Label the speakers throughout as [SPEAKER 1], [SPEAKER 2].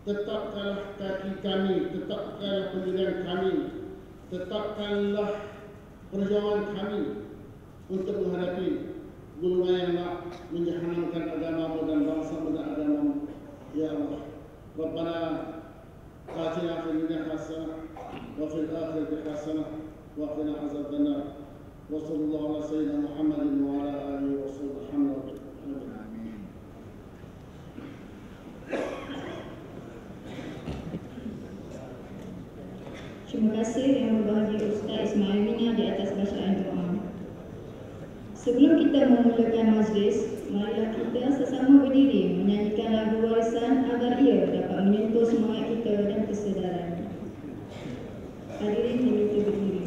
[SPEAKER 1] Tetapkanlah kaki kami, tetapkanlah pendirian kami, tetapkanlah perjuangan kami untuk menghadapi gulma yang nak menjahanamkan agamamu dan bangsa dan agamamu. Ya Allah, Rabbana atina fid dunya hasanah wa fil akhirati hasanah wa qina azaban nar. Wa sallallahu ala sayyidina Muhammadin wa ala alihi wa sahbihi.
[SPEAKER 2] Terima kasih Yang Berbahagia Ustaz Ismail Mina di atas bacaan doa. Sebelum kita memulakan majlis, marilah kita sesama berdiri menyanyikan lagu warisan agar ia dapat menyentuh semangat kita dan kesedaran. Hadirin diminta berdiri.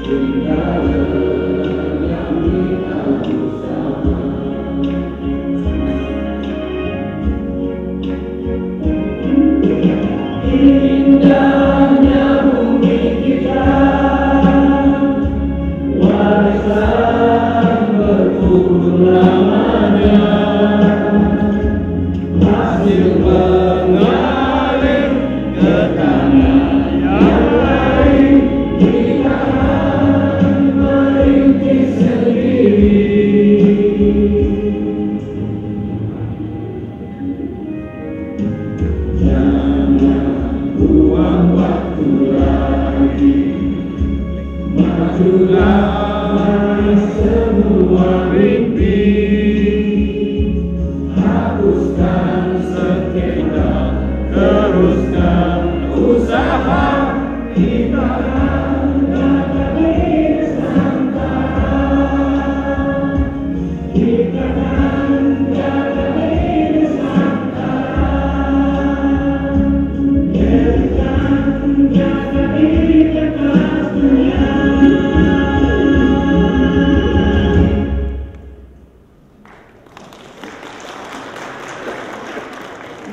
[SPEAKER 3] Cinta yang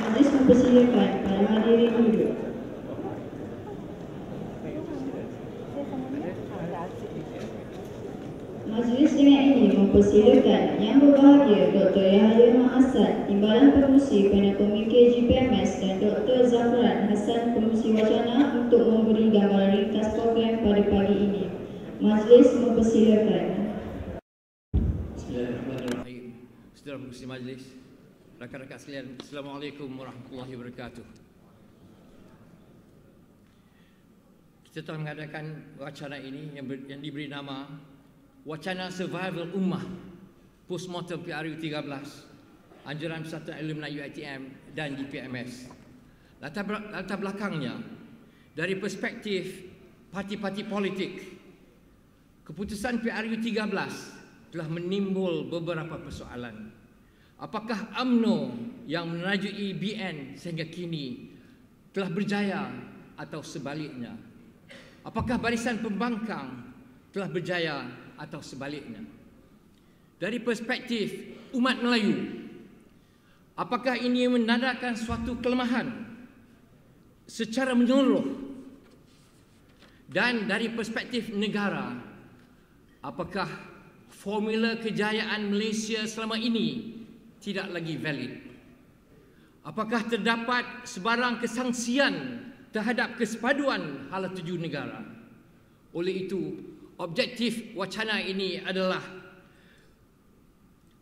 [SPEAKER 2] Majlis mempersilakan para hadirin duduk. Majlis dengan ini mempersilakan Yang Berbahagia Dr. Yahya Mahassan, Timbalan Pengurusi Perdana Pemikir GPMS, dan Dr. Zafran Hassan, Pengurusi Wacana, untuk memberi gambaran ringkas program pada pagi ini. Majlis mempersilakan.
[SPEAKER 3] Bismillahirrahmanirrahim. Saudara pengurusi majlis, rakan-rakan sekalian, Assalamualaikum warahmatullahi wabarakatuh. Kita telah mengadakan wacana ini yang diberi nama Wacana Survival Ummah Postmortem PRU 13, Anjuran Persatuan Alumni UiTM dan GPMS. Latar belakangnya, dari perspektif parti-parti politik, keputusan PRU 13 telah menimbul beberapa persoalan. Apakah UMNO yang menerajui BN sehingga kini telah berjaya atau sebaliknya? Apakah Barisan Pembangkang telah berjaya atau sebaliknya? Dari perspektif umat Melayu, apakah ini menandakan suatu kelemahan secara menyeluruh? Dan dari perspektif negara, apakah formula kejayaan Malaysia selama ini tidak lagi valid? Apakah terdapat sebarang kesangsian terhadap kesepaduan hala tuju negara? Oleh itu, objektif wacana ini adalah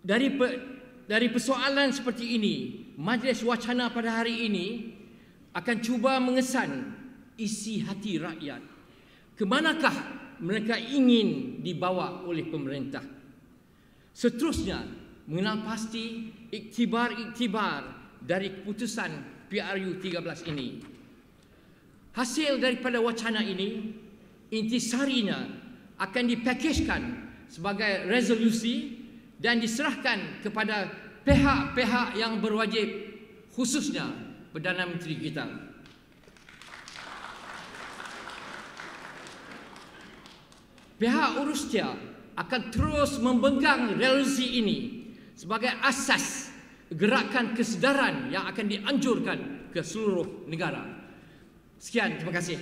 [SPEAKER 3] dari persoalan seperti ini, majlis wacana pada hari ini akan cuba mengesan isi hati rakyat. Kemanakah mereka ingin dibawa oleh pemerintah? Seterusnya, mengenal pasti iktibar-iktibar dari keputusan PRU 13 ini. Hasil daripada wacana ini, intisarinya akan dipakejkan sebagai resolusi dan diserahkan kepada pihak-pihak yang berwajib, khususnya Perdana Menteri kita. Pihak Urustia akan terus memegang resolusi ini sebagai asas gerakan kesedaran yang akan dianjurkan ke seluruh negara. Sekian, terima kasih.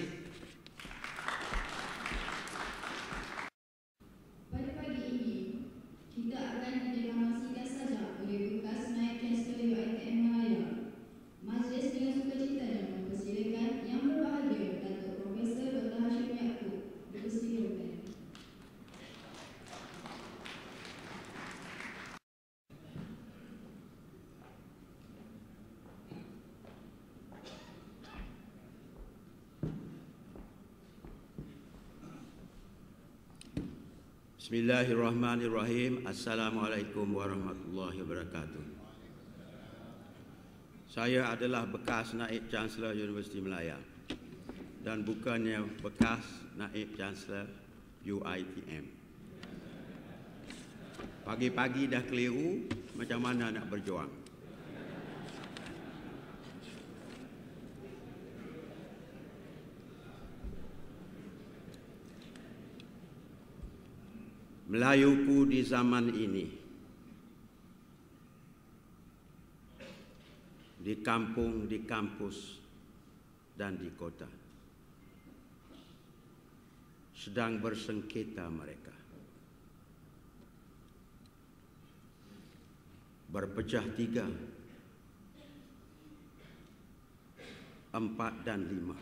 [SPEAKER 2] Pada pagi ini, kita akan diinformasikan saja oleh bekas Naib Chancellor UiTM Malaya. Majlis dengan sukacita dan mempersilakan Yang Berbahagia Datuk Profesor Dr. Hashim Yaakob dipersilakan.
[SPEAKER 4] Bismillahirrahmanirrahim. Assalamualaikum warahmatullahi wabarakatuh. Saya adalah bekas Naib Chancellor Universiti Malaya dan bukannya bekas Naib Chancellor UiTM. Pagi-pagi dah keliru, macam mana nak berjuang? Melayuku di zaman ini, di kampung, di kampus, dan di kota, sedang bersengketa mereka. berpecah tiga, 4 dan 5.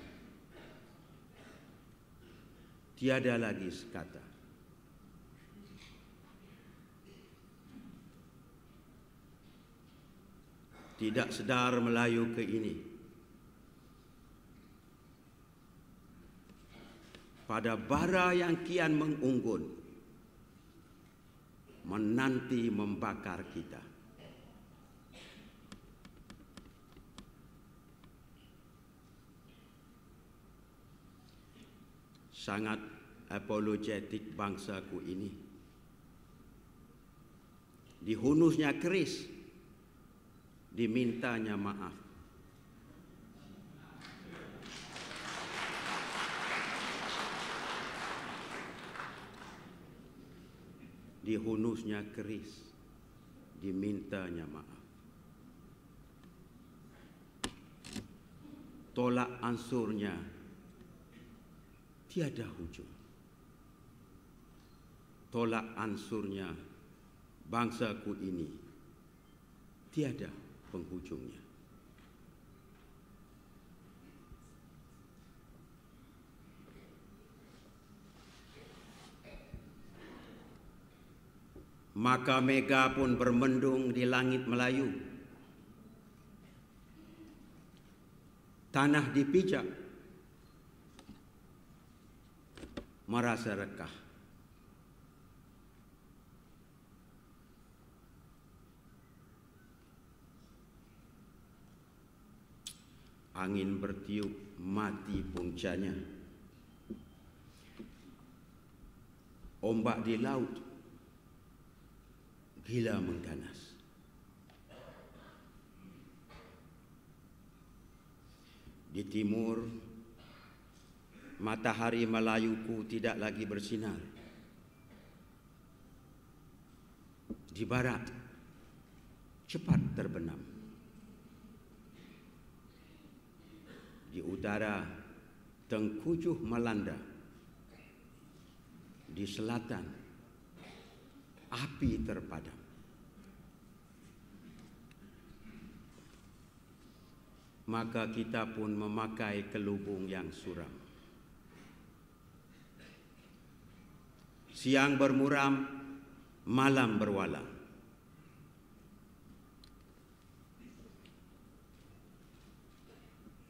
[SPEAKER 4] Tiada lagi sekata. Tidak sedar Melayu ke ini. Pada bara yang kian mengunggun, menanti membakar kita. Sangat apologetik bangsaku ini. Dihunusnya keris, dimintanya maaf. Dihunusnya keris, dimintanya maaf. Tolak ansurnya tiada hujung. Tolak ansurnya bangsaku ini tiada penghujungnya. Maka mega pun bermendung di langit Melayu. Tanah dipijak, merasa rekah. Angin bertiup, mati puncanya. Ombak di laut, gila mengganas. Di timur, matahari Melayuku tidak lagi bersinar. Di barat, cepat terbenam. Di utara, tengkujuh melanda. Di selatan, api terpadam. Maka kita pun memakai kelubung yang suram. Siang bermuram, malam berwalang.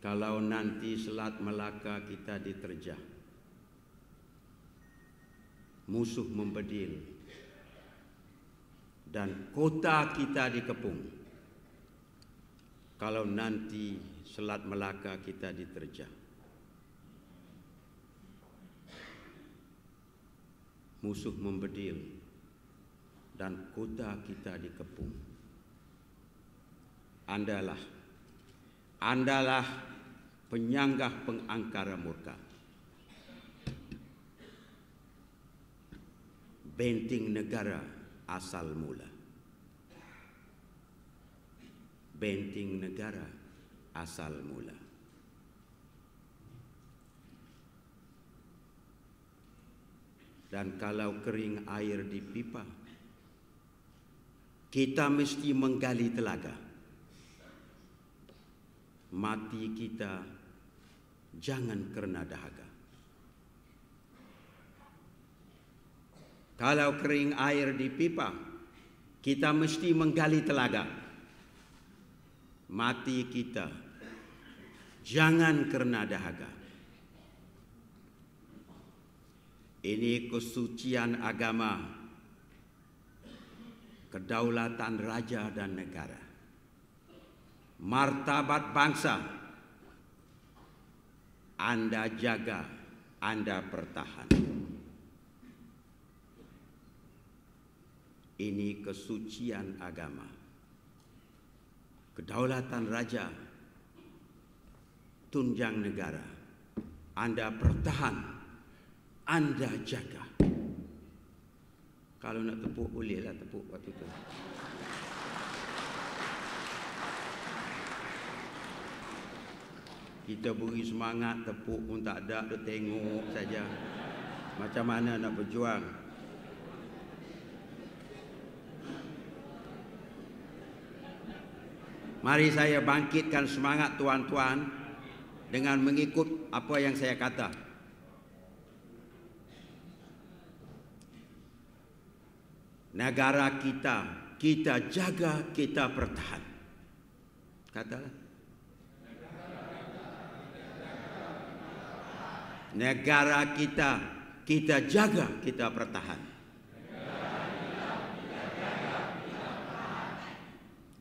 [SPEAKER 4] Kalau nanti Selat Melaka kita diterjah, musuh membedil, dan kota kita dikepung. Kalau nanti Selat Melaka kita diterjah, musuh membedil, dan kota kita dikepung. Andalah penyanggah pengangkara murka. Benteng negara asal mula. Benteng negara asal mula. Dan kalau kering air di pipa, kita mesti menggali telaga. Mati kita jangan kerana dahaga. Kalau kering air di pipa, kita mesti menggali telaga. Mati kita jangan kerana dahaga. Ini kesucian agama, kedaulatan raja dan negara, martabat bangsa. Anda jaga, Anda pertahan. Ini kesucian agama, kedaulatan raja, tunjang negara. Anda pertahan, Anda jaga. Kalau nak tepuk bolehlah tepuk waktu itu. Kita beri semangat, tepuk pun tak ada, dia tengok saja. Macam mana nak berjuang? Mari saya bangkitkan semangat tuan-tuan dengan mengikut apa yang saya kata. Negara kita jaga, kita pertahan. Katalah. Negara kita jaga, kita pertahan.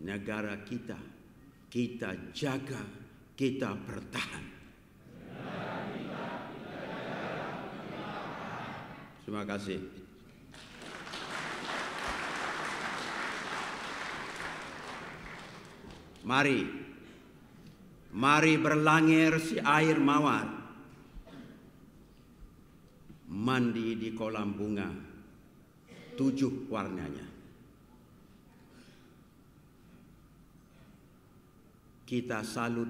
[SPEAKER 4] Negara kita jaga, kita pertahan. Terima kasih. Mari berlangir si air mawar, mandi di kolam bunga 7 warnanya. Kita salut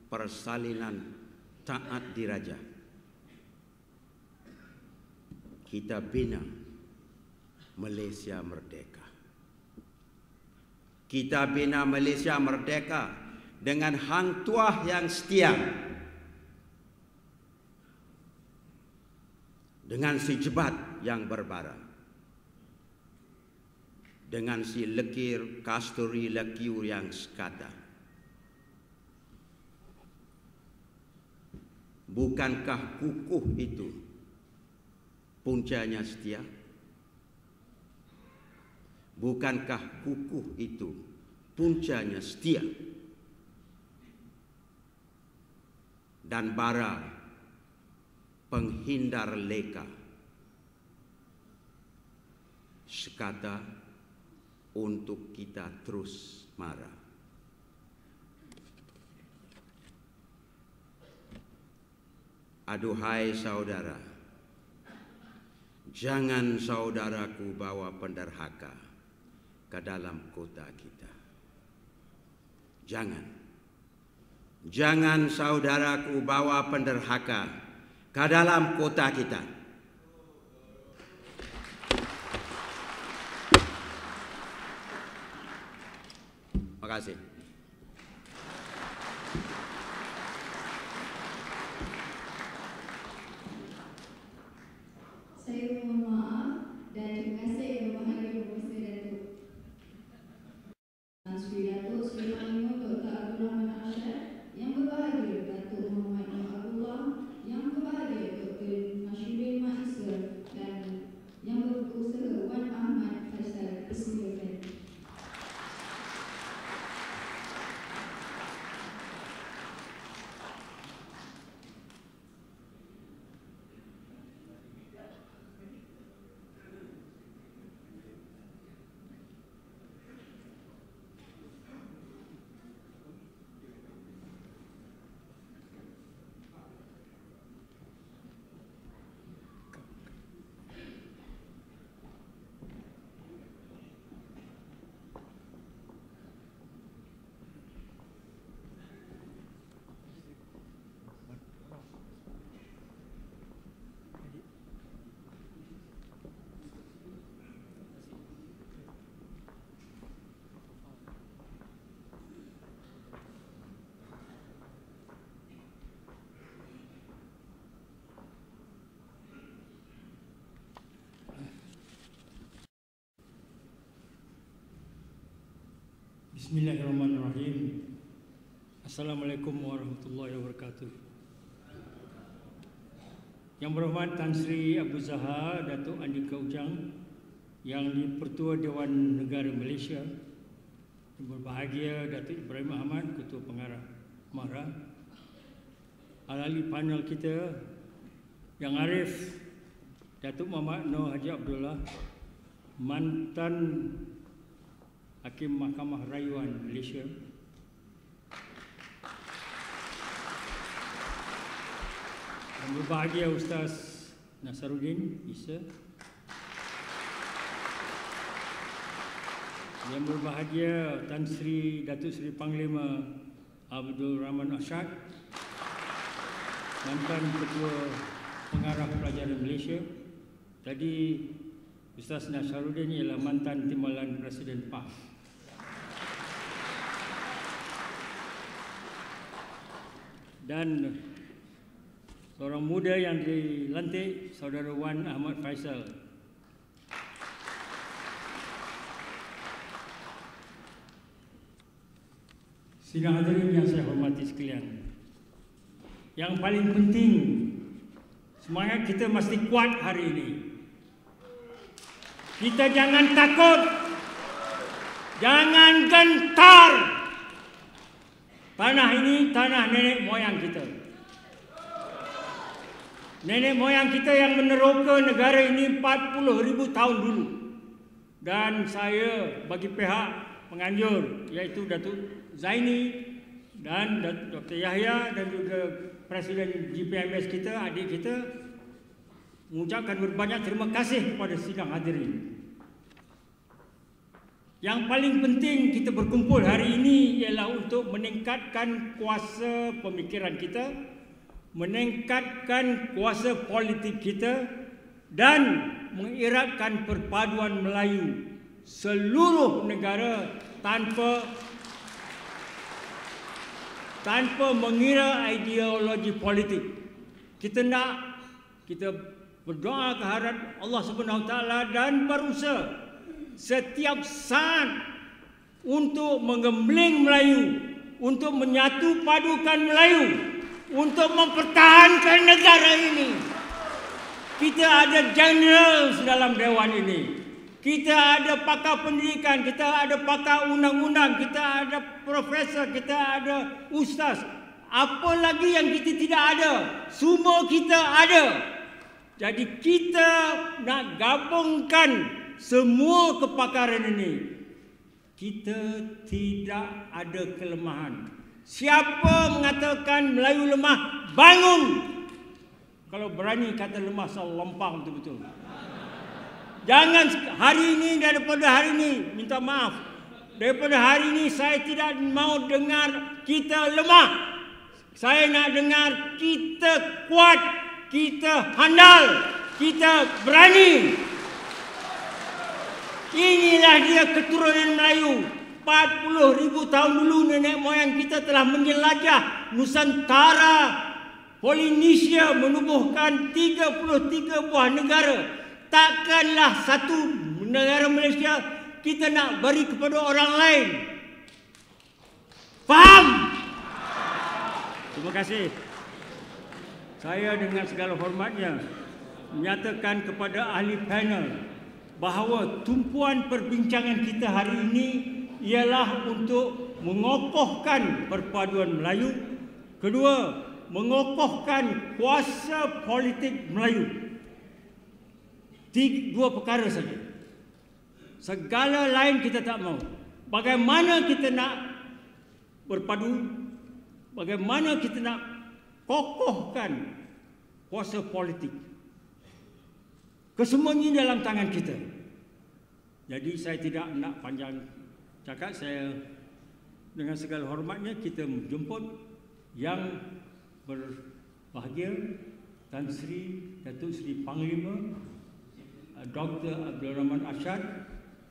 [SPEAKER 4] persalinan taat diraja. Kita bina Malaysia merdeka. Kita bina Malaysia merdeka dengan hang tuah yang setia, dengan si jebat yang berbara, dengan si lekir kasturi lekiu yang sekata. Bukankah kukuh itu puncanya setia? Bukankah kukuh itu puncanya setia? Dan bara penghindar leka, sekata untuk kita terus marah. Aduhai saudara, jangan saudaraku bawa penderhaka ke dalam kota kita. Jangan saudaraku bawa penderhaka ke dalam kota kita. Terima kasih.
[SPEAKER 2] Saya mohon maaf dan terima kasih yang berbahagia Profesor Datuk Tan Sri Datuk Sri Panglima Dr. Abdul Rahman Arsyad, yang berbahagia Datuk Muhammad Nur Abdullah, yang berbahagia Dr. Nasruddin Mak Isra, dan yang berusaha Wan Ahmad Faisal Ismail.
[SPEAKER 5] Bismillahirrahmanirrahim. Assalamualaikum warahmatullahi wabarakatuh. Yang berhormat Tan Sri Abu Zahar Datuk Andika Ujang, Yang di-Pertua Dewan Negara Malaysia, yang berbahagia Datuk Ibrahim Ahmad, Ketua Pengarah MARA, ahli panel kita yang arif Datuk Muhammad Nur Haji Abdullah, mantan Hakim Mahkamah Rayuan Malaysia, yang berbahagia Ustaz Nasaruddin Isa, yang berbahagia Tan Sri Datuk Sri Panglima Abdul Rahman Arsyad, mantan Ketua Pengarah Pelajaran Malaysia. Tadi Ustaz Nasaruddin ialah mantan Timbalan Presiden PAS. dan seorang muda yang dilantik, Saudara Wan Ahmad Faisal. Sidang hadirin yang saya hormati sekalian, yang paling penting, semangat kita mesti kuat hari ini. Kita jangan takut, jangan gentar. Tanah ini tanah nenek moyang kita. Nenek moyang kita yang meneroka negara ini 40,000 tahun dulu. Dan saya bagi pihak penganjur, iaitu Datuk Zaini dan Dr. Yahya dan juga Presiden GPMS kita, adik kita, mengucapkan berbanyak terima kasih kepada sidang hadirin. Yang paling penting kita berkumpul hari ini ialah untuk meningkatkan kuasa pemikiran kita, meningkatkan kuasa politik kita dan mengeratkan perpaduan Melayu seluruh negara tanpa mengira ideologi politik. Kita berdoa ke hadapan Allah Subhanahu Wa Taala dan berusaha setiap saat untuk menggembling Melayu, untuk menyatu padukan Melayu, untuk mempertahankan negara ini. Kita ada general dalam dewan ini. Kita ada pakar pendidikan, kita ada pakar undang-undang, kita ada profesor, kita ada ustaz. Apa lagi yang kita tidak ada? Semua kita ada. Jadi kita nak gabungkan semua kepakaran ini. Kita tidak ada kelemahan. Siapa mengatakan Melayu lemah, bangun. Kalau berani kata lemah, saya lompang betul-betul. Jangan hari ini daripada hari ini, minta maaf. Daripada hari ini saya tidak mau dengar kita lemah. Saya nak dengar kita kuat, kita handal, kita berani. Inilah dia keturunan Melayu. 40,000 tahun dulu nenek moyang kita telah menjelajah Nusantara, Polinesia, menubuhkan 33 buah negara. Takkanlah satu negara Malaysia kita nak beri kepada orang lain. Faham? Terima kasih. Saya dengan segala hormatnya menyatakan kepada ahli panel bahawa tumpuan perbincangan kita hari ini ialah untuk mengokohkan perpaduan Melayu. Kedua, mengokohkan kuasa politik Melayu. Dua perkara saja. Segala lain kita tak mau. Bagaimana kita nak berpadu? Bagaimana kita nak kokohkan kuasa politik? Kesemuanya dalam tangan kita. Jadi saya tidak nak panjang cakap. Saya dengan segala hormatnya kita menjemput yang berbahagia Tan Sri Datuk Seri Panglima Dr. Abdul Rahman Ashad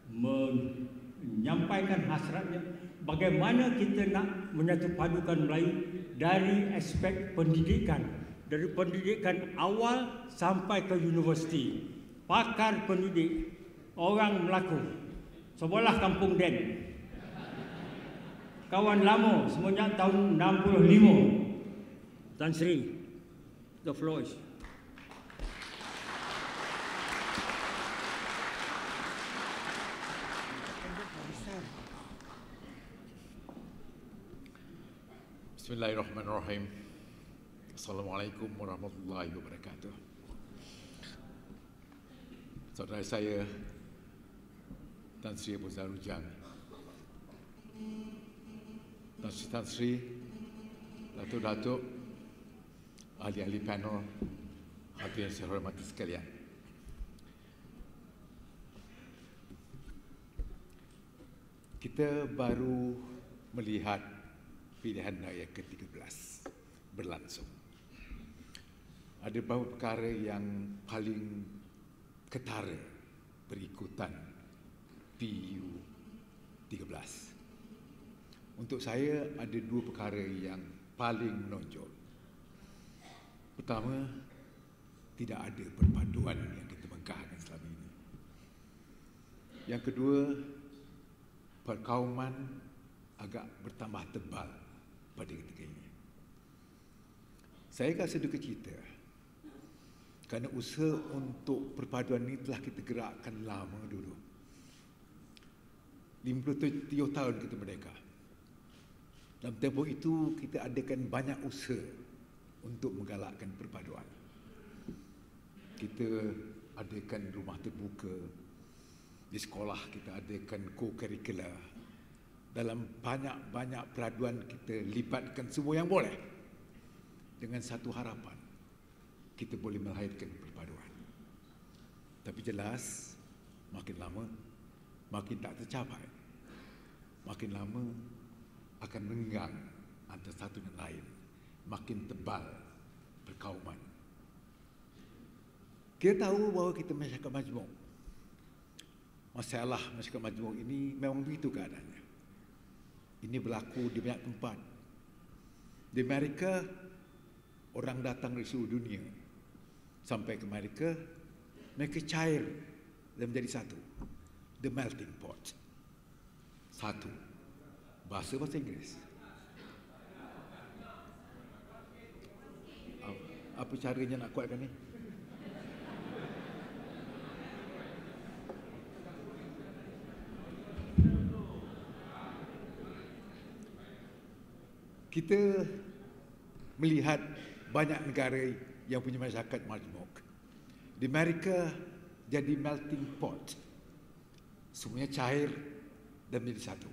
[SPEAKER 5] menyampaikan hasratnya bagaimana kita nak menyatu padukan Melayu dari aspek pendidikan, dari pendidikan awal sampai ke universiti. Pakar pendidik, orang Melaka, sebelah Kampung Den, kawan lama semenjak tahun 65. Tan Sri, the floor is.
[SPEAKER 6] Bismillahirrahmanirrahim. Assalamualaikum warahmatullahi wabarakatuh. Saudara saya Tan Sri Abu Zarujang, Tan Sri, Datuk-datuk, ahli-ahli panel, hadirin saya hormati sekalian. Kita baru melihat pilihan raya ke-13 berlangsung. Ada beberapa perkara yang paling ketara berikutan PU 13. Untuk saya ada dua perkara yang paling menonjol. Pertama, tidak ada perpaduan yang kita megahkan selama ini. Yang kedua, perkauman agak bertambah tebal pada ketika ini. Saya rasa duka cita kerana usaha untuk perpaduan ini telah kita gerakkan lama dulu. 57 tahun kita merdeka. Dalam tempoh itu kita adakan banyak usaha untuk menggalakkan perpaduan. Kita adakan rumah terbuka, di sekolah kita adakan co-curricular. Dalam banyak-banyak peraduan kita libatkan semua yang boleh, dengan satu harapan, kita boleh melahirkan perpaduan. Tapi jelas, makin lama makin tak tercapai. Makin lama akan renggang antara satu dan lain, makin tebal perkauman. Kita tahu bahawa kita masyarakat majmuk. Masalah masyarakat majmuk ini memang begitu keadaannya. Ini berlaku di banyak tempat. Di Amerika, orang datang dari seluruh dunia. Sampai ke Amerika, mereka cair dan menjadi satu. The melting pot. Satu. Bahasa Inggeris. Apa caranya nak kuatkan ni? Kita melihat banyak negara yang punya masyarakat majmuk. Di Amerika jadi melting pot. Semuanya cair dan menjadi satu.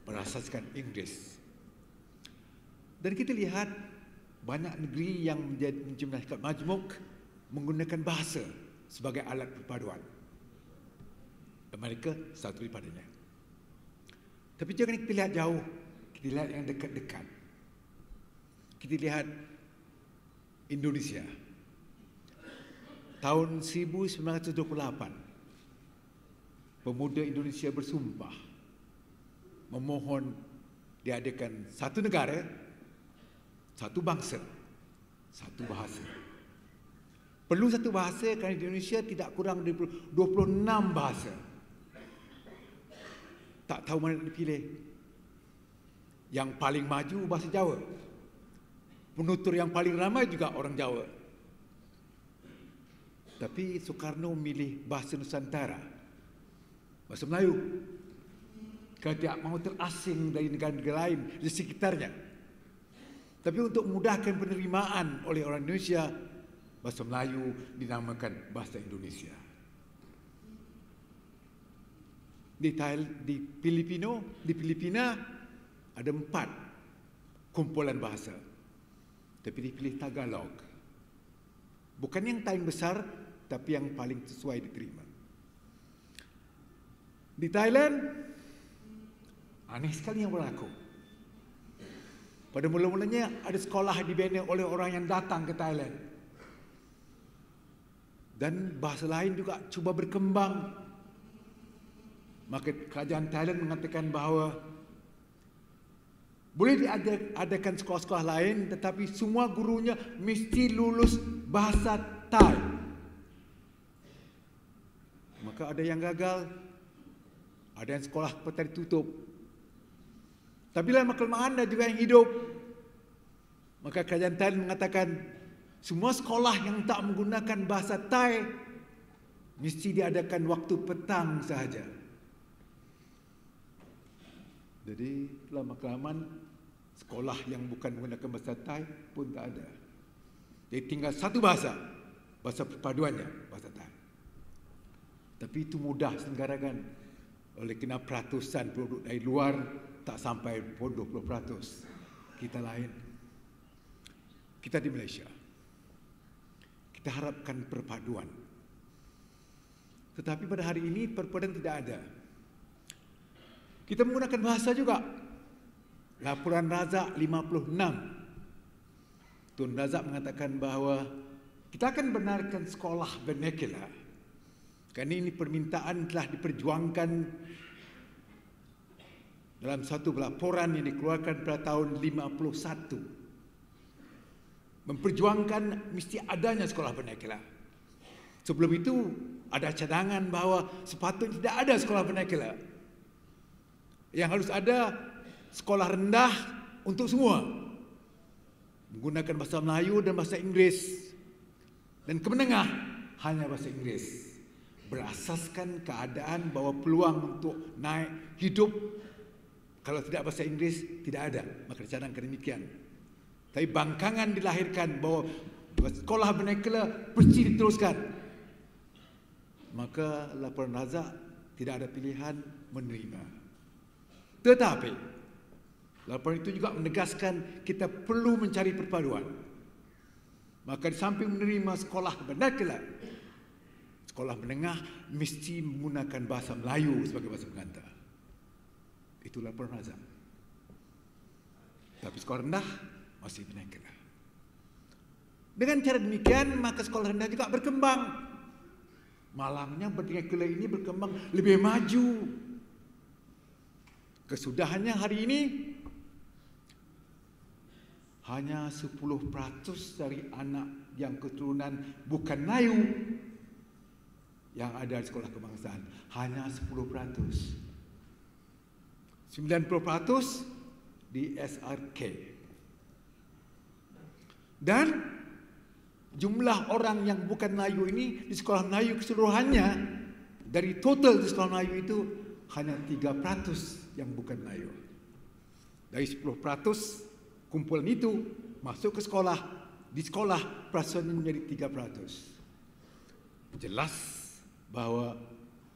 [SPEAKER 6] Berasaskan Inggeris. Dan kita lihat banyak negeri yang menjadi masyarakat majmuk menggunakan bahasa sebagai alat perpaduan. Amerika satu daripadanya. Tapi jangan kita lihat jauh, kita lihat yang dekat-dekat. Kita lihat Indonesia. Tahun 1928, pemuda Indonesia bersumpah memohon diadakan satu negara, satu bangsa, satu bahasa. Perlu satu bahasa kerana di Indonesia tidak kurang dari 26 bahasa. Tak tahu mana nak dipilih. Yang paling maju bahasa Jawa. Penutur yang paling ramai juga orang Jawa. Tapi Soekarno memilih bahasa Nusantara, bahasa Melayu, kerana tidak mahu terasing dari negara-negara lain di sekitarnya. Tapi untuk memudahkan penerimaan oleh orang Indonesia, bahasa Melayu dinamakan bahasa Indonesia. Di Filipina ada 4 kumpulan bahasa. Tapi dipilih Tagalog. Bukan yang paling besar, tapi yang paling sesuai diterima. Di Thailand, aneh sekali yang berlaku. Pada mula-mulanya ada sekolah dibina oleh orang yang datang ke Thailand. Dan bahasa lain juga cuba berkembang. Maka kerajaan Thailand mengatakan bahawa boleh diadakan sekolah-sekolah lain, tetapi semua gurunya mesti lulus bahasa Thai. Maka ada yang gagal, ada yang sekolah petani tutup. Tapi dalam kelemahan ada juga yang hidup. Maka kerajaan Thailand mengatakan semua sekolah yang tak menggunakan bahasa Thai mesti diadakan waktu petang sahaja. Jadi lama-kelamaan sekolah yang bukan menggunakan bahasa Thai pun tak ada. Jadi tinggal satu bahasa perpaduannya, bahasa Thai. Tapi itu mudah selenggarakan oleh kena peratusan produk dari luar tak sampai 20%. Kita lain. Kita di Malaysia. Kita harapkan perpaduan. Tetapi pada hari ini perpaduan tidak ada. Kita menggunakan bahasa juga. Laporan Razak 56. Tun Razak mengatakan bahawa kita akan benarkan sekolah vernacular. Kerana ini permintaan telah diperjuangkan dalam satu laporan yang dikeluarkan pada tahun 51. memperjuangkan mesti adanya sekolah vernacular. Sebelum itu ada cadangan bahawa sepatutnya tidak ada sekolah vernacular. Yang harus ada sekolah rendah untuk semua, menggunakan bahasa Melayu dan bahasa Inggeris, dan kemenengah hanya bahasa Inggeris, berasaskan keadaan bahawa peluang untuk naik hidup kalau tidak bahasa Inggeris tidak ada, maka dicadangkan demikian. Tapi bangkangan dilahirkan bahawa sekolah vernacular mesti diteruskan, maka laporan Razak tidak ada pilihan menerima. Tetapi laporan itu juga menegaskan kita perlu mencari perpaduan. Maka di samping menerima sekolah vernacular, sekolah menengah mesti menggunakan bahasa Melayu sebagai bahasa pengantar. Itu laporan Razak. Tapi sekolah rendah masih vernacular. Dengan cara demikian maka sekolah rendah juga berkembang. Malangnya vernacular ini berkembang lebih maju. Kesudahannya hari ini hanya 10% dari anak yang keturunan bukan Melayu yang ada di sekolah kebangsaan. Hanya 10%. 90% di SRK. Dan jumlah orang yang bukan Melayu ini di sekolah Melayu keseluruhannya, dari total di sekolah Melayu itu hanya 3% yang bukan Melayu. Dari 10% kumpulan itu masuk ke sekolah, di sekolah perasaannya menjadi 3%. Jelas bahawa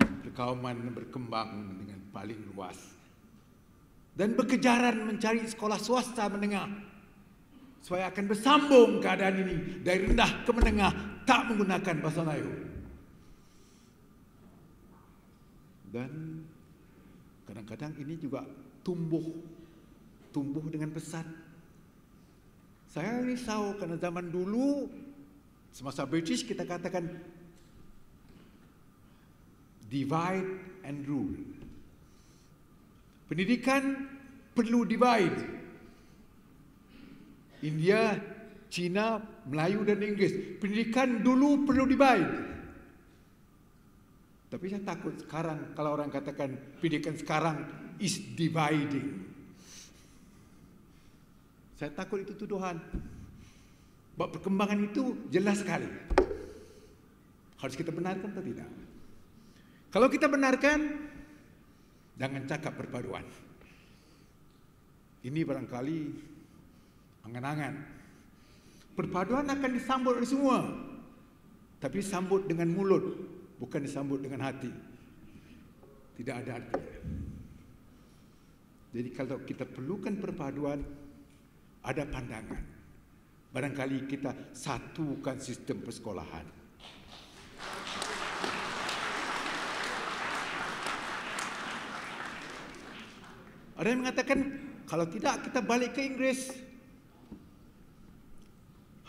[SPEAKER 6] perkauman berkembang dengan paling luas dan berkejaran mencari sekolah swasta menengah supaya akan bersambung keadaan ini dari rendah ke menengah tak menggunakan bahasa Melayu. Dan kadang-kadang ini juga tumbuh dengan pesat. Saya risau kerana zaman dulu semasa British kita katakan divide and rule. Pendidikan perlu divide. India, Cina, Melayu dan Inggeris. Pendidikan dulu perlu divide. Tapi saya takut sekarang kalau orang katakan pendidikan sekarang is dividing. Saya takut itu tuduhan. Sebab perkembangan itu jelas sekali. Harus kita benarkan atau tidak? Kalau kita benarkan, jangan cakap perpaduan. Ini barangkali angan-angan. Perpaduan akan disambut oleh semua, tapi disambut dengan mulut, bukan disambut dengan hati. Tidak ada artinya. Jadi kalau kita perlukan perpaduan, ada pandangan. Barangkali kita satukan sistem persekolahan. Ada yang mengatakan kalau tidak kita balik ke Inggris.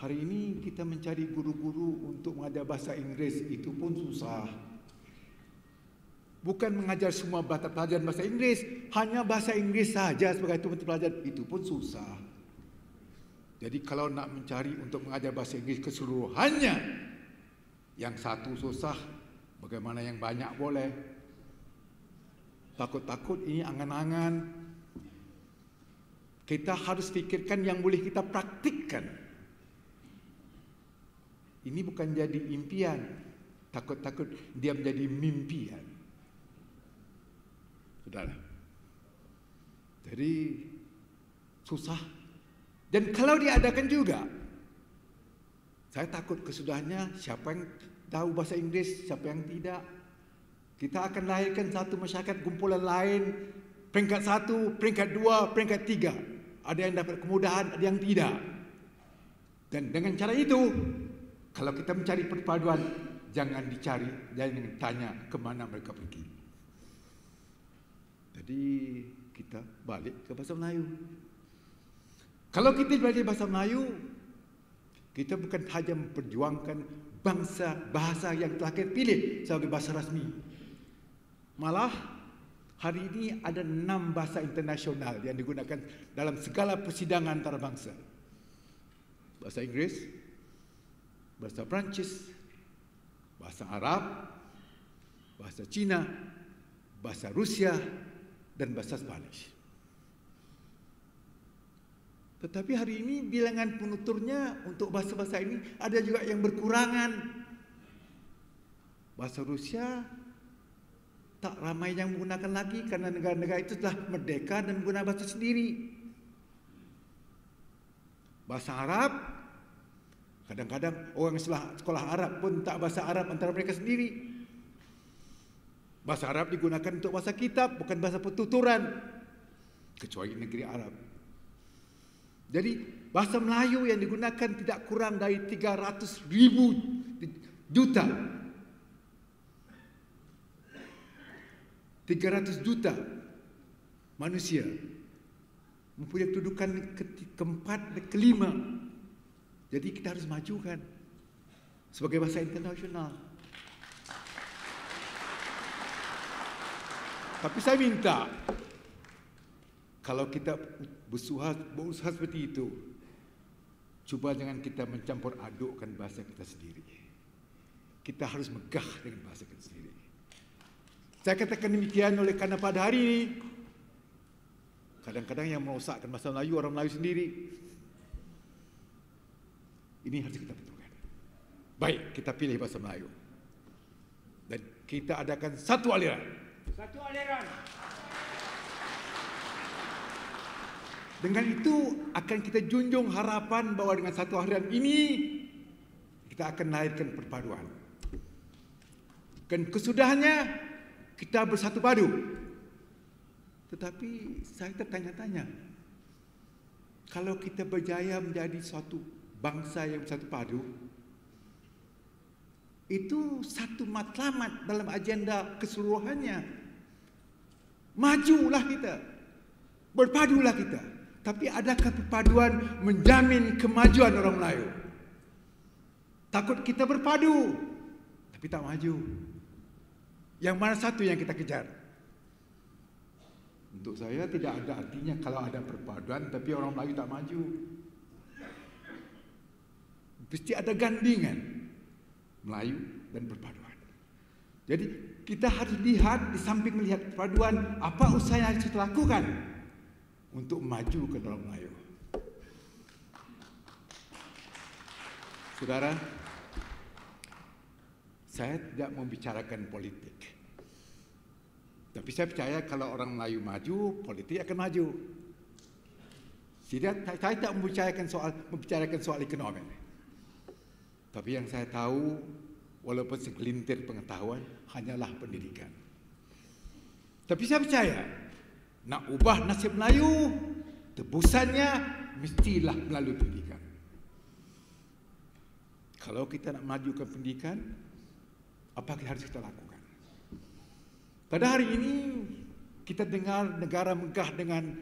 [SPEAKER 6] Hari ini kita mencari guru-guru untuk mengajar bahasa Inggris itu pun susah. Bukan mengajar semua mata pelajaran bahasa Inggris, hanya bahasa Inggris saja sebagai mata pelajaran itu pun susah. Jadi kalau nak mencari untuk mengajar bahasa Inggris keseluruhannya, yang satu susah, bagaimana yang banyak boleh? Takut-takut ini angan-angan. Kita harus fikirkan yang boleh kita praktikkan. Ini bukan jadi impian. Takut-takut dia menjadi mimpian. Sudahlah. Jadi susah. Dan kalau diadakan juga, saya takut kesudahannya siapa yang tahu bahasa Inggris, siapa yang tidak. Kita akan lahirkan satu masyarakat kumpulan lain, peringkat 1, peringkat 2, peringkat 3. Ada yang dapat kemudahan, ada yang tidak. Dan dengan cara itu, kalau kita mencari perpaduan, jangan tanya ke mana mereka pergi. Jadi kita balik ke bahasa Melayu. Kalau kita belajar bahasa Melayu, kita bukan sahaja memperjuangkan bahasa yang telah kita pilih sebagai bahasa rasmi. Malah hari ini ada 6 bahasa internasional yang digunakan dalam segala persidangan antarabangsa. bahasa Inggeris, bahasa Perancis, bahasa Arab, bahasa Cina, bahasa Rusia, dan bahasa Spanish. Tetapi hari ini bilangan penuturnya untuk bahasa-bahasa ini ada juga yang berkurangan. Bahasa Rusia tak ramai yang menggunakan lagi karena negara-negara itu telah merdeka dan menggunakan bahasa sendiri. Bahasa Arab, kadang-kadang orang sekolah Arab pun tak bahasa Arab antara mereka sendiri. Bahasa Arab digunakan untuk bahasa kitab, bukan bahasa penuturan, kecuali negeri Arab. Jadi bahasa Melayu yang digunakan tidak kurang dari 300.000 juta. 300 juta manusia mempunyai kedudukan keempat dan kelima. Jadi kita harus majukan sebagai bahasa internasional. Tapi saya minta, kalau kita berusaha seperti itu, cuba jangan kita mencampur adukkan bahasa kita sendiri. Kita harus megah dengan bahasa kita sendiri. Saya katakan demikian oleh karena pada hari ini, kadang-kadang yang merosakkan bahasa Melayu, orang Melayu sendiri. Ini harus kita betulkan. Baik, kita pilih bahasa Melayu. Dan kita adakan satu aliran.
[SPEAKER 5] Satu aliran.
[SPEAKER 6] Dengan itu akan kita junjung harapan bahwa dengan satu aliran ini kita akan lahirkan perpaduan. Dan kesudahannya kita bersatu padu. Tetapi saya tertanya-tanya, kalau kita berjaya menjadi suatu bangsa yang bersatu padu, itu satu matlamat dalam agenda keseluruhannya. Majulah kita, berpadulah kita. Tapi adakah perpaduan menjamin kemajuan orang Melayu? Takut kita berpadu, tapi tak maju. Yang mana satu yang kita kejar? Untuk saya tidak ada artinya kalau ada perpaduan tapi orang Melayu tak maju. Mesti ada gandingan Melayu dan perpaduan. Jadi kita harus lihat, di samping melihat perpaduan, apa usaha yang harus kita lakukan untuk maju ke dalam Melayu. Saudara, saya tidak membicarakan politik. Tapi saya percaya kalau orang Melayu maju, politik akan maju. Saya tak membicarakan soal ekonomi. Tapi yang saya tahu, walaupun segelintir pengetahuan, hanyalah pendidikan. Tapi saya percaya, nak ubah nasib Melayu, tebusannya mestilah melalui pendidikan. Kalau kita nak majukan pendidikan, apa yang harus kita lakukan? Pada hari ini kita dengar negara megah dengan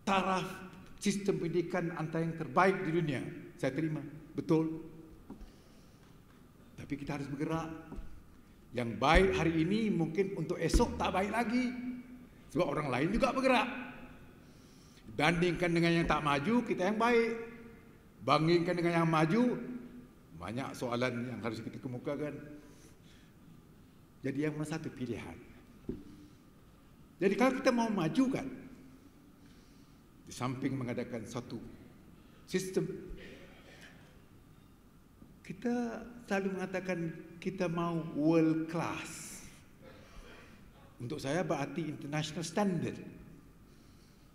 [SPEAKER 6] taraf sistem pendidikan antara yang terbaik di dunia. Saya terima, betul. Tapi kita harus bergerak. Yang baik hari ini mungkin untuk esok tak baik lagi. Sebab orang lain juga bergerak. Bandingkan dengan yang tak maju, kita yang baik. Bandingkan dengan yang maju, banyak soalan yang harus kita kemukakan. Jadi yang mana satu pilihan. Jadi kalau kita mau majukan, di samping mengadakan satu sistem, kita selalu mengatakan kita mau world class. Untuk saya berarti international standard.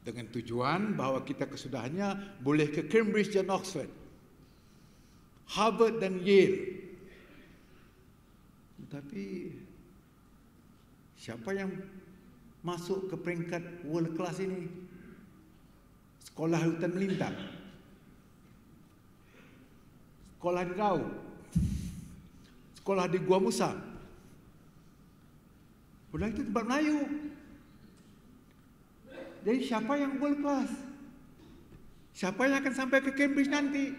[SPEAKER 6] Dengan tujuan bahawa kita kesudahannya boleh ke Cambridge dan Oxford, Harvard dan Yale. Tetapi siapa yang masuk ke peringkat world class ini? Sekolah hutan melintang, sekolah di Rau, sekolah di Gua Musang. Padahal itu tempat Melayu. Jadi siapa yang world class? Siapa yang akan sampai ke Cambridge nanti?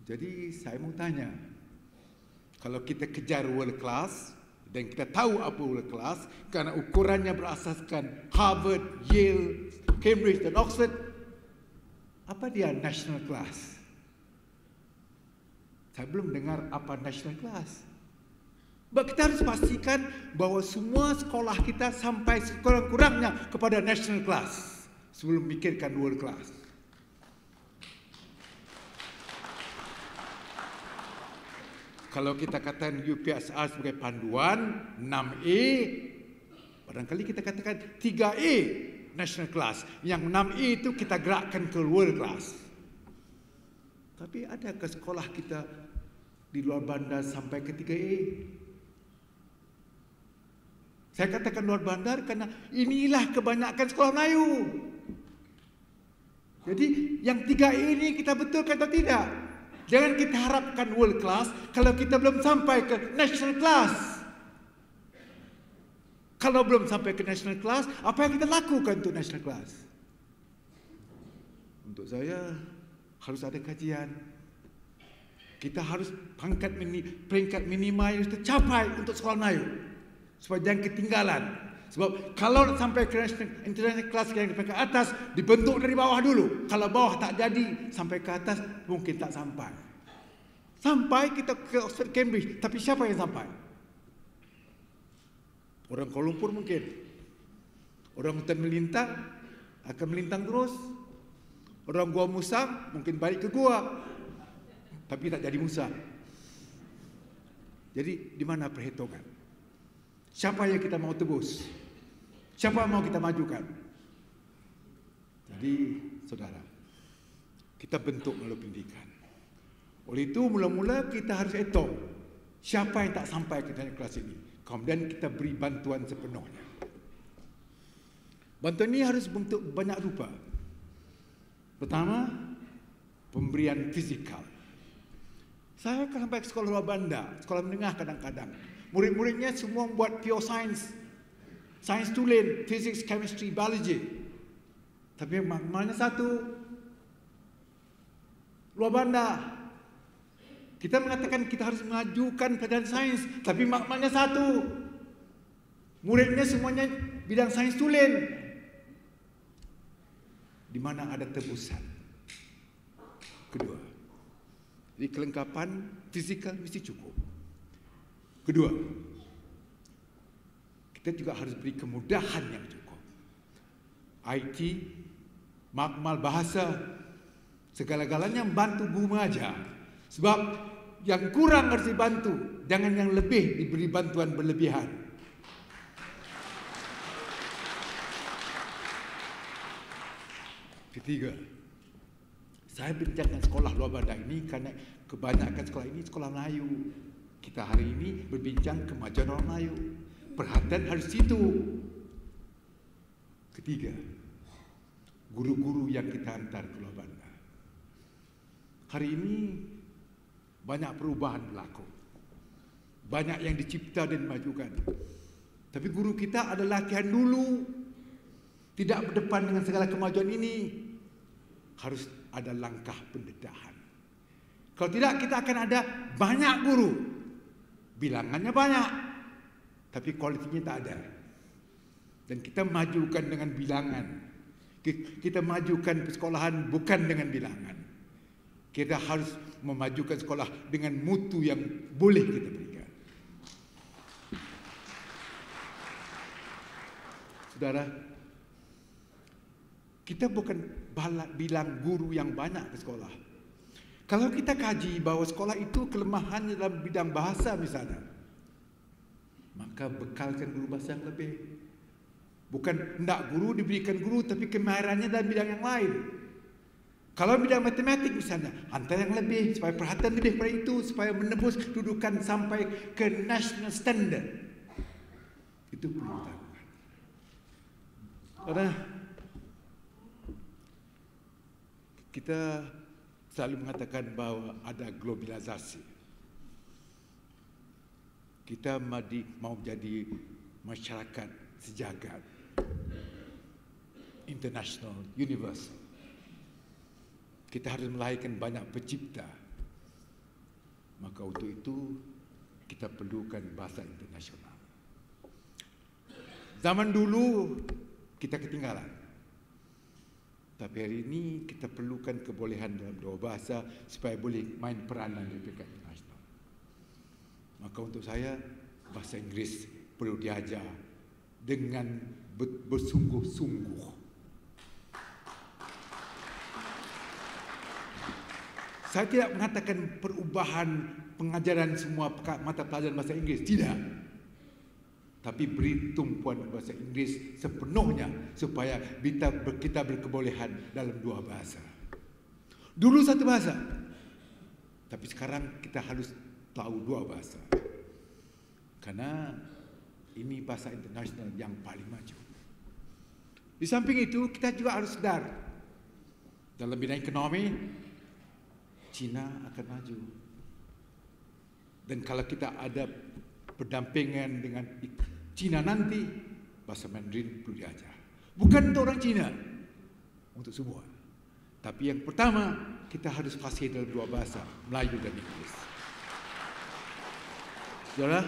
[SPEAKER 6] Jadi saya mau tanya, kalau kita kejar world class dan kita tahu apa world class karena ukurannya berasaskan Harvard, Yale, Cambridge dan Oxford, Apa dia national class? Saya belum dengar apa national class. Sebab kita harus pastikan bahawa semua sekolah kita sampai sekurang-kurangnya kepada national class sebelum memikirkan world class. Kalau kita katakan UPSR sebagai panduan 6A, barangkali kita katakan 3A national class. Yang 6A itu kita gerakkan ke world class. Tapi adakah sekolah kita di luar bandar sampai ke 3A? Saya katakan luar bandar kerana inilah kebanyakan sekolah Melayu. Jadi yang 3A ini kita betulkan atau tidak? Jangan kita harapkan world class kalau kita belum sampai ke national class. Kalau belum sampai ke national class, apa yang kita lakukan untuk national class? Untuk saya, harus ada kajian. Kita harus peringkat minima yang tercapai untuk sekolah Melayu. Supaya jangan ketinggalan. Sebab kalau sampai ke international class yang ke atas, dibentuk dari bawah dulu. Kalau bawah tak jadi, sampai ke atas mungkin tak sampai. Sampai kita ke Oxford Cambridge, tapi siapa yang sampai? Orang Kuala Lumpur mungkin. Orang hutan melintang akan melintang terus. Orang Gua Musang mungkin balik ke gua, tapi tak jadi musang. Jadi di mana perhitungan? Siapa yang kita mau tebus? Siapa yang mau kita majukan? Jadi, saudara, kita bentuk melalui pendidikan. Oleh itu, mula-mula kita harus hitung siapa yang tak sampai ke dalam kelas ini. Kemudian kita beri bantuan sepenuhnya. Bantuan ini harus bentuk banyak rupa. Pertama, pemberian fizikal. Saya akan sampai ke sekolah luar bandar, sekolah menengah kadang-kadang. Murid-muridnya semua buat pure science. Sains tulen, physics, chemistry, biology. Tapi maknanya satu. Luar bandar. Kita mengatakan kita harus mengajukan pelajaran sains, tapi maknanya satu. Muridnya semuanya bidang sains tulen. Di mana ada tebusan. Kedua, jadi kelengkapan fizikal mesti cukup. Kedua, kita juga harus beri kemudahan yang cukup. IT, makmal bahasa, segala-galanya membantu guru mengajar. Sebab yang kurang harus dibantu, jangan yang lebih diberi bantuan berlebihan. Ketiga, saya bincangkan sekolah luar bandar ini kerana kebanyakan sekolah ini sekolah Melayu. Kita hari ini berbincang kemajuan orang Melayu. Perhatian harus situ. Ketiga, guru-guru yang kita hantar ke luar bandar. Hari ini banyak perubahan berlaku. Banyak yang dicipta dan dimajukan. Tapi guru kita ada latihan dulu. Tidak berdepan dengan segala kemajuan ini. Harus ada langkah pendedahan. Kalau tidak, kita akan ada banyak guru. Bilangannya banyak, tapi kualitinya tak ada. Dan kita majukan dengan bilangan. Kita majukan persekolahan bukan dengan bilangan. Kita harus memajukan sekolah dengan mutu yang boleh kita berikan. Saudara, kita bukan bilang guru yang banyak ke sekolah. Kalau kita kaji bahawa sekolah itu kelemahannya dalam bidang bahasa misalnya, maka bekalkan guru bahasa yang lebih. Bukan hendak guru diberikan guru tapi kemahirannya dalam bidang yang lain. Kalau bidang matematik misalnya, hantar yang lebih supaya perhatian lebih pada itu, supaya menembus kedudukan sampai ke national standard. Itu perlu kita lakukan. Karena kita selalu mengatakan bahawa ada globalisasi. Kita mau jadi masyarakat sejagat, international, universal. Kita harus melahirkan banyak pencipta. Maka untuk itu kita perlukan bahasa internasional. Zaman dulu kita ketinggalan. Tapi hari ini kita perlukan kebolehan dalam dua bahasa supaya boleh main peranan di tingkat internasional. Maka untuk saya, bahasa Inggeris perlu diajar dengan bersungguh-sungguh. Saya tidak mengatakan perubahan pengajaran semua mata pelajaran bahasa Inggeris, tidak. Tapi beri tumpuan bahasa Inggeris sepenuhnya supaya kita berkebolehan dalam dua bahasa. Dulu satu bahasa, tapi sekarang kita harus tahu dua bahasa. Karena ini bahasa internasional yang paling maju. Di samping itu, kita juga harus sadar dalam bidang ekonomi, China akan maju. Dan kalau kita ada berdampingan dengan China nanti, bahasa Mandarin perlu diajar. Bukan untuk orang China, untuk semua. Tapi yang pertama, kita harus fasih dalam dua bahasa, Melayu dan Inggeris. Saudara,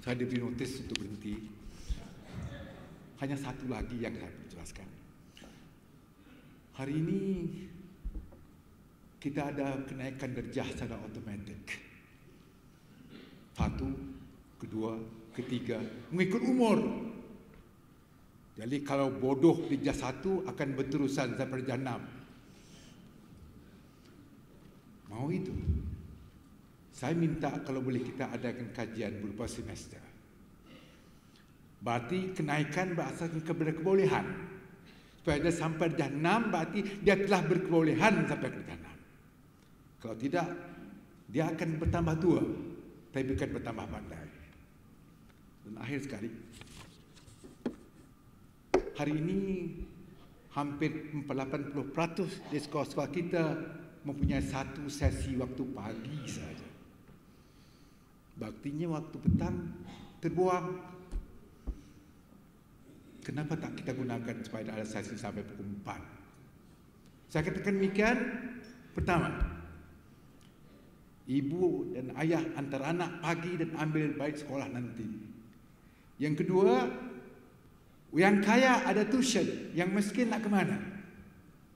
[SPEAKER 6] saya diberi notis untuk berhenti. Hanya satu lagi yang saya perlu jelaskan. Hari ini kita ada kenaikan darjah secara otomatik. Satu, kedua, ketiga, mengikut umur. Jadi kalau bodoh di darjah 1 akan berterusan sampai darjah 6. Mau itu? Saya minta kalau boleh kita adakan kajian berupa semester. Berarti kenaikan berdasarkan kepada kebolehan. Supaya dia sampai darjah 6, berarti dia telah berkebolehan sampai ke darjah 6. Kalau tidak, dia akan bertambah tua, tapi bukan bertambah pandai. Dan akhir sekali, hari ini hampir 80% di sekolah-sekolah kita mempunyai satu sesi waktu pagi saja. Baktinya waktu petang terbuang. Kenapa tak kita gunakan supaya ada sesi sampai pukul 4? Saya katakan demikian. Pertama, ibu dan ayah antar anak pagi dan ambil balik sekolah nanti. Yang kedua, yang kaya ada tuition, yang miskin nak ke mana?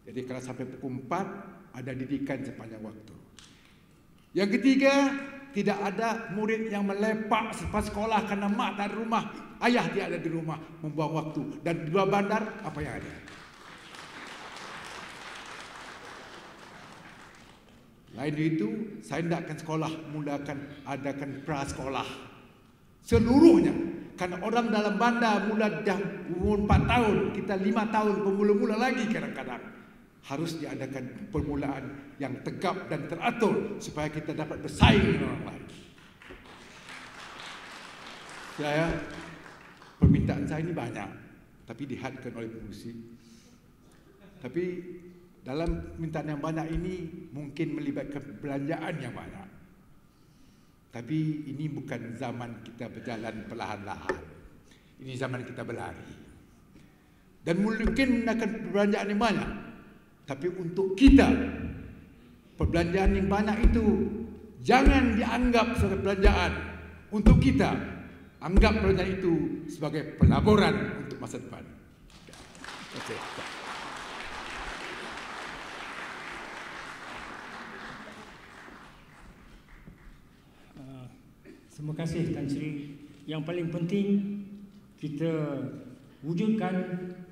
[SPEAKER 6] Jadi kalau sampai pukul 4 ada didikan sepanjang waktu. Yang ketiga, tidak ada murid yang melepak selepas sekolah karena mak tak ada rumah, ayah dia ada di rumah membuang waktu. Dan di luar bandar apa yang ada? Lain itu, saya hendakkan sekolah mulakan adakan prasekolah seluruhnya. Karena orang dalam bandar mula dah umur 4 tahun, kita 5 tahun pemula-mula lagi kadang-kadang. Harus diadakan permulaan yang tegap dan teratur supaya kita dapat bersaing dengan orang lain. Permintaan saya ini banyak, tapi dihadkan oleh pengurusi. Tapi dalam permintaan yang banyak ini mungkin melibatkan perbelanjaan yang banyak. Tapi ini bukan zaman kita berjalan perlahan-lahan. Ini zaman kita berlari. Dan mungkin akan perbelanjaan yang banyak. Tapi untuk kita, perbelanjaan yang banyak itu jangan dianggap sebagai perbelanjaan. Untuk kita, anggap perbelanjaan itu sebagai pelaburan untuk masa depan. Okay.
[SPEAKER 5] Terima kasih Tan Sri. Yang paling penting kita wujudkan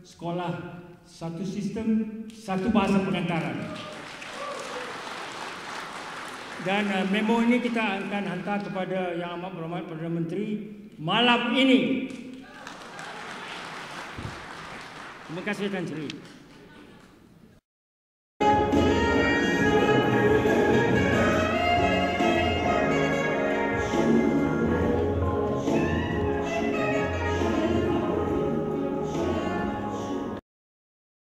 [SPEAKER 5] sekolah satu sistem, satu bahasa pengantaran. Dan memo ini kita akan hantar kepada Yang Amat Berhormat Perdana Menteri malam ini. Terima kasih Tan Sri.